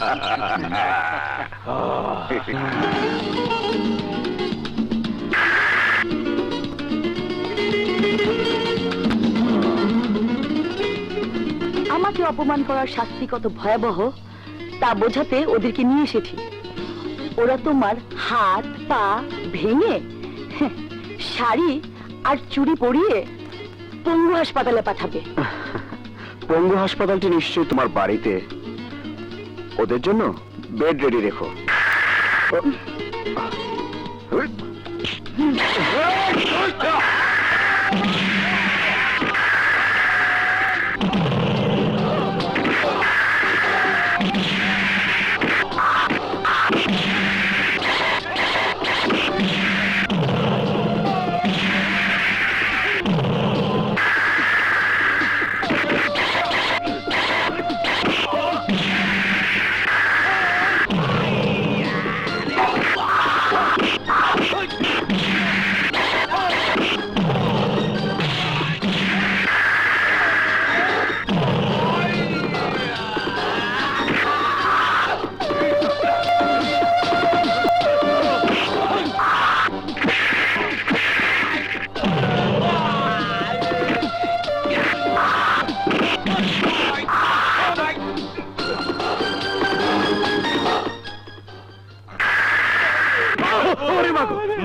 আমাকে অপমান করার শাস্তি কত ভয়াবহ তা বোঝাতে ওদেরকে নিয়ে এসেছি। ওরা তোমার হাত পা ভেঙে শাড়ি আর চুড়ি পরিয়ে পঙ্গু হাসপাতালে পাঠাবে। পঙ্গু হাসপাতালটি নিশ্চয়ই তোমার বাড়িতে। ওদের জন্য বেড রেডি রেখো।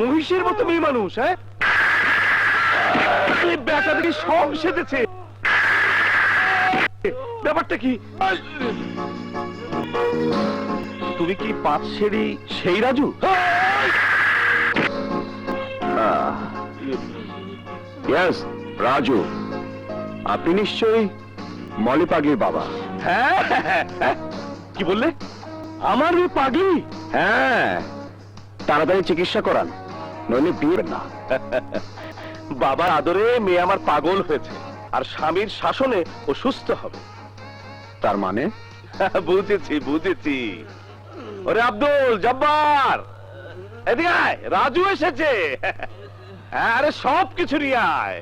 মহিষের মতো মেয়ে মানুষ, হ্যাঁ? বেটা দেখি সব সেজেছে। ব্যাপারটা কি? তুমি কি পাঁচ সেরি সেই রাজু? ইয়েস, রাজু। আপনি নিশ্চয়ই মলি পাগলির বাবা। হ্যাঁ, কি বললে? আমার মেয়ে পাগলি? হ্যাঁ, তাড়াতাড়ি চিকিৎসা করান, নইলে বিয়ে না। বাবার আদরে মেয়ে আমার পাগল হয়েছে, আর স্বামীর শাসনে ও সুস্থ হবে। তার মানে? বুঝেছি বুঝেছি। ওরে আব্দুল জব্বার, এদিকে আয়, রাজু এসেছে। আরে সব কিছু নিয়ে আয়।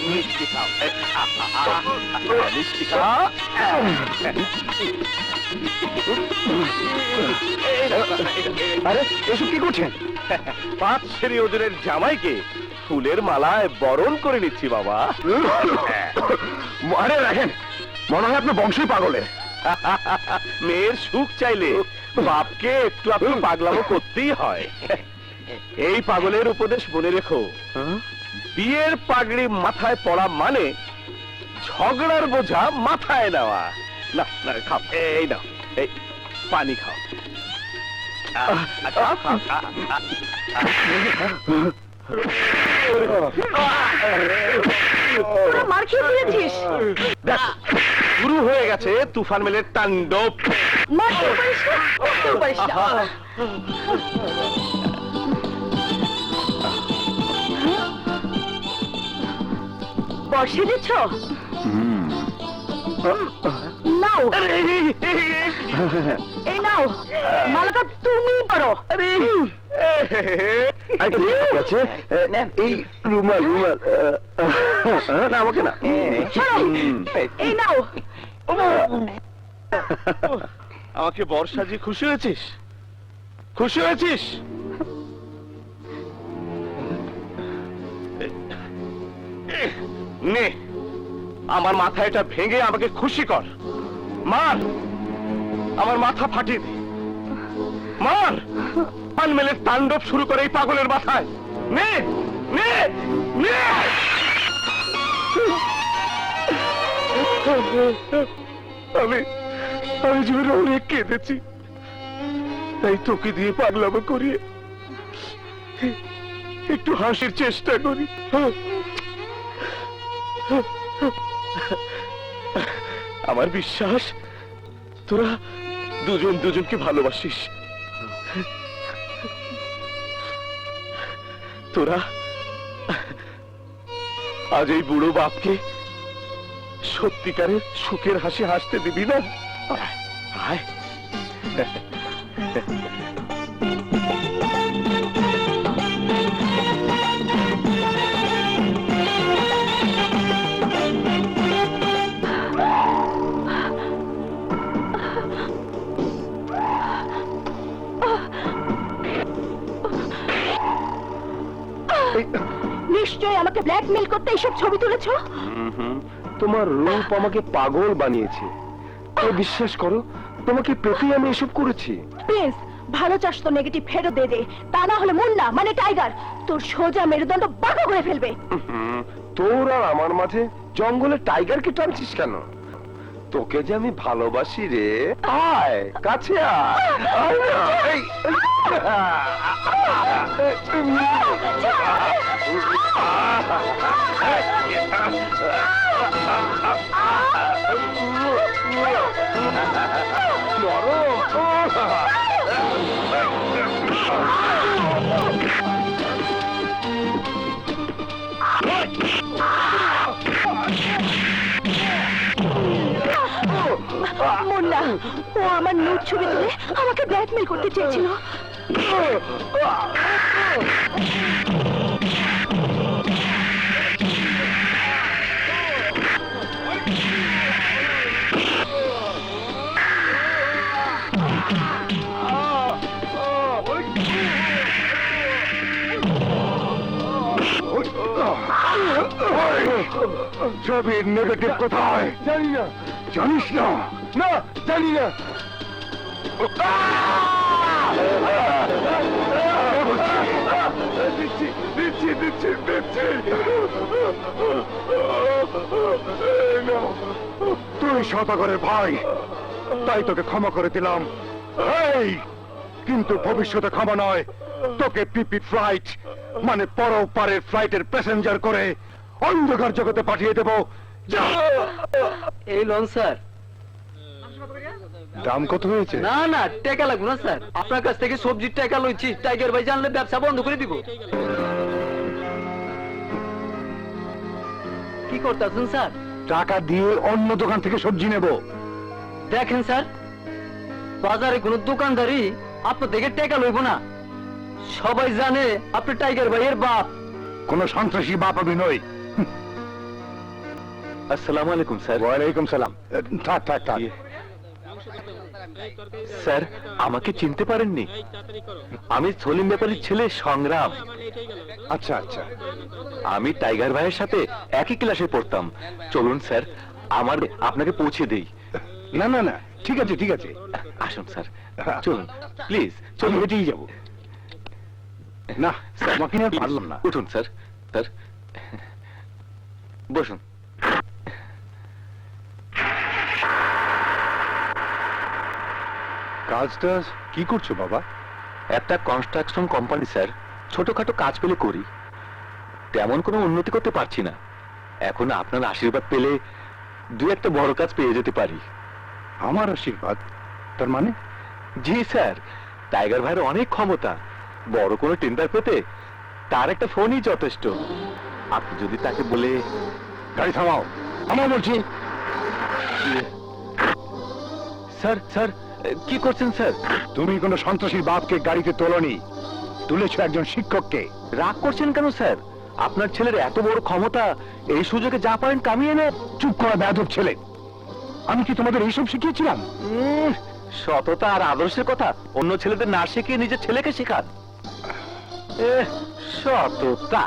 মিষ্টি খাও, মিষ্টি খাও। আরে এসব কি করছেন? পাঁচ সেরি ওজনের জামাইকে ফুলের মালায় বরণ করে নিচ্ছি বাবা। আরে রাখেন, মনে হয় আপনার বংশই পাগলের। মেয়ের সুখ চাইলে বাপকে একটু একটু পাগলামো করতেই হয়। এই পাগলের উপদেশ মনে রেখো, বিয়ের পাগড়ি মাথায় পড়া মানে ঝগড়ার বোঝা মাথায় নেওয়া। না না, খাও, এই নাও, এই পানি খাও। মার খেয়ে দিয়েছিস। শুরু হয়ে গেছে তুফান মেলের তাণ্ডব। মারতেও পারিস না, করতেও পারিস না। বর্ষে দিচ্ছ? নাও, এই নাও, মালাটা তুমি পারো। এই রুমাল রুমাল না, আমাকে না। এই নাও। আমাকে বর্ষাজি খুশি হয়েছিস? খুশি হয়েছিস? নে, আমার মাথা এটা ভেঙে আমাকে খুশি কর। মার, আমার মাথা ফাটিয়ে দে। মার, পান মেলের তাণ্ডব শুরু করে এই পাগলের মাথায়। নে নে নে। আমি আমি জীবনে অনেক কেঁদেছি, তাই তোকে দিয়ে পাগলামো করিয়ে একটু হাসির চেষ্টা করি। আমার বিশ্বাস তোরা দুজন দুজনকে ভালোবাসিস। তোরা আজ এই বুড়ো বাপকে সত্যিকারের সুখের হাসি হাসতে দিবি না? আয়, আয়। নিশ্চয়ই আমাকে ব্ল্যাকমেল করতে এইসব ছবি তুলেছো। তোমার রূপ আমাকে পাগল বানিয়েছে। তাই বিশ্বাস করো, তোমাকে পেতেই আমি এসব করেছি। প্রিন্স, ভালো চাস তো নেগেটিভ ফেরত দিয়ে দে, তা না হলে মুন্না মানে টাইগার তোর সোজা মেরুদণ্ড বাঁকা করে ফেলবে। তোর আর আমার মাঝে জঙ্গলে টাইগারকে টানছিস কেন? তোকে যে আমি ভালোবাসি রে। আয় কাছে আয়। আয় না। এই, মুন্না, ও আমার নুট ছবি তুলে আমাকে ব্ল্যাকমেল করতে চেয়েছিল। ছবির নেগেটিভ কোথায়? জানি না। জানিস না? না, জানি না। দিচ্ছি দিচ্ছি দিচ্ছি দিচ্ছি। তুই শতকরের ভাই, তাই তোকে ক্ষমা করে দিলাম। এই কিন্তু ভবিষ্যতে ক্ষমা নয়, তোকে পিপি ফ্লাইট মানে পরপারের ফ্লাইটের প্যাসেঞ্জার করে অন্ধকার জগতে পাঠিয়ে দেব। যা। এই লন স্যার। দাম কত হয়েছে? না না, টাকা লাগবে না স্যার, আপনার কাছ থেকে সবজির টাকা লইছি। টাইগার ভাই জানলে ব্যবসা বন্ধ করে দিব। কি করতেছেন স্যার? টাকা দিয়ে অন্য দোকান থেকে সবজি নেব। দেখেন স্যার, বাজারে কোনো দোকানদারি আপনার থেকে টাকা লইব না। সবাই জানে আপনি টাইগার ভাইয়ের বাপ। কোন সন্ত্রাসী বাপ আমি নই। আসসালামু আলাইকুম স্যার। ওয়ালাইকুম সালাম। থাক থাক থাক। স্যার, আমাকে চিনতে পারেননি? আমি সলিম ব্যাপারীর ছেলে সংগ্রাম। আচ্ছা আচ্ছা। আমি টাইগার ভাইয়ের সাথে একই ক্লাসে পড়তাম। চলুন স্যার, আমার আপনাকে পৌঁছে দেই। না না না, ঠিক আছে ঠিক আছে। আসুন স্যার, চলুন প্লিজ। আমি চলুন। হেঁটেই যাবো। না স্যার, তোমাকে নিয়ে আর পারলাম না। উঠুন স্যার। স্যার বসুন। কাজটা কি করছো বাবা? একটা কনস্ট্রাকশন কোম্পানি স্যার। ছোটখাটো কাজ পেলে করি, তেমন কোনো উন্নতি করতে পারছি না। এখন আপনার আশীর্বাদ পেলে দু একটা বড় কাজ পেয়ে যেতে পারি। আমার আশীর্বাদ? তার মানে? জি স্যার, টাইগার ভাইয়ের অনেক ক্ষমতা। বড় কোনো টেন্ডার পেতে তার একটা ফোনই যথেষ্ট। আপনি যদি তাকে বলে। গাড়ি থামাও, থামাও বলছি। স্যার স্যার, কি করছেন স্যার? তুমি কোন সন্ত্রাসীর বাপকে গাড়িতে তোলনি, তুলেছো একজন শিক্ষককে। রাগ করছেন কেন স্যার? আপনার ছেলের এত বড় ক্ষমতা, এই সুযোগে যা পারেন কামিয়ে নেন। চুপ করা বেয়াদব ছেলে। আমি কি তোমাদের এইসব শিখিয়েছিলাম? সততা আর আদর্শের কথা অন্য ছেলেদের না শিখিয়ে নিজের ছেলেকে শেখান। সততা।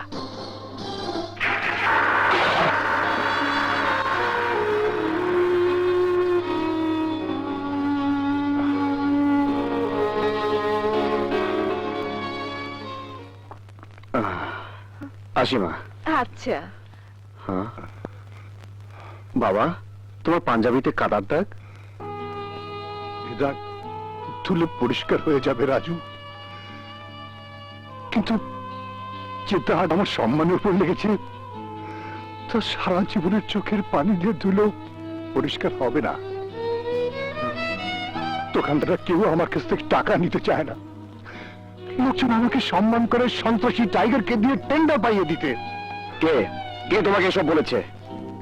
আসিমা। আচ্ছা। হ্যাঁ বাবা, তোমার পাঞ্জাবিতে কাদার দাগ। দাগ ধুলে পরিষ্কার হয়ে যাবে রাজু, কিন্তু যে দাগ আমার সম্মানের উপর লেগেছে তা সারা জীবনের চোখের পানি দিয়ে ধুলেও পরিষ্কার হবে না। দোকানদাররা কেউ আমার কাছ থেকে টাকা নিতে চায় না। লোকজন আমাকে সম্মান করে সন্ত্রাসী টাইগারকে দিয়ে টেন্ডার পাইয়ে দিতে। কে কে তোমাকে এসব বলেছে?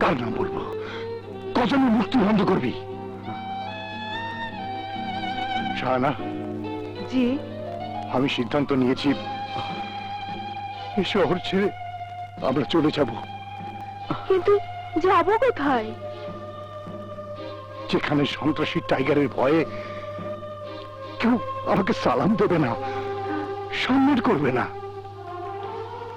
কার নাম বলবো? অজমের মুক্তি বন্ধ করবি। শাহানা, জি আমি সিদ্ধান্ত নিয়েছি এই শহর ছেড়ে আমরা চলে যাব, কিন্তু যাবো কোথায়? যেখানে সন্ত্রাসী টাইগারের ভয়ে কেউ আমাকে সালাম দেবে না, সম্মান করবে না।